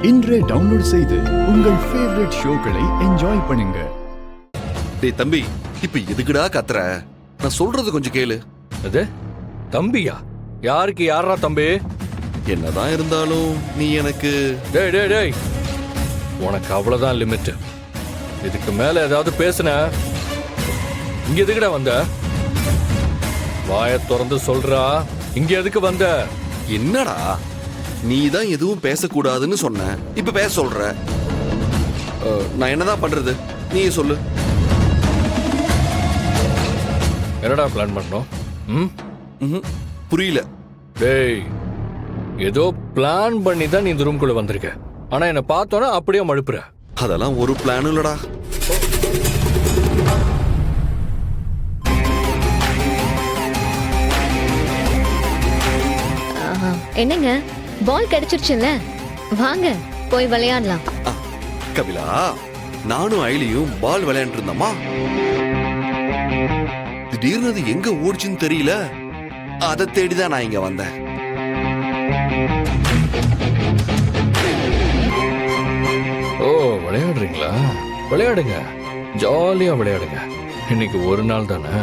இன்றே டவுன்லோட் செய்து உங்கள் ஃபேவரட் ஷோக்களை என்ஜாய் பண்ணுங்க. டேய் தம்பி, இப்ப எதுக்குடா கத்துற? நான் சொல்றது கொஞ்சம் கேளு. அது தம்பியா? யாருக்கு யாரா தம்பி? என்னதான் இருந்தாலும் நீ எனக்கு டேய் டேய் டேய், உனக்கு அவ்வளவுதான் லிமிட். இதுக்கு மேல ஏதாவது பேசுன இங்க எதுக்குடா வந்த? வாயை திறந்து சொல்றா, இங்க எதுக்கு வந்த? என்னடா நீ தான் எதுவும் பேசக்கூடாதுன்னு சொன்ன, இப்ப பேச சொல்ற. நான் என்னதான் பண்றது நீ சொல்லு. என்னடா பிளான் பண்ணோம்? புரியல. டேய், ஏதோ பிளான் பண்ணி தான் நீ இந்த ரூம்குள்ள வந்திருக்க. ஆனா என்ன பார்த்தோன்னா அப்படியே மழுப்புற. அதெல்லாம் ஒரு பிளானும் இல்லடா. என்னங்க, பால் கிடைச்சிருச்சுல்ல, வாங்க போய் விளையாடலாம். கபிலா, நானும் ஐலியும் பால் விளையாண்டு இருந்தோமா, திடீர்னு அது எங்க ஓடிச்சுன்னு தெரியல. அதை தேடிதான் நான் இங்க வந்தேன். ஓ, விளையாடுறீங்களா? விளையாடுங்க, ஜாலியா விளையாடுங்க. இன்னைக்கு ஒரு நாள் தானே.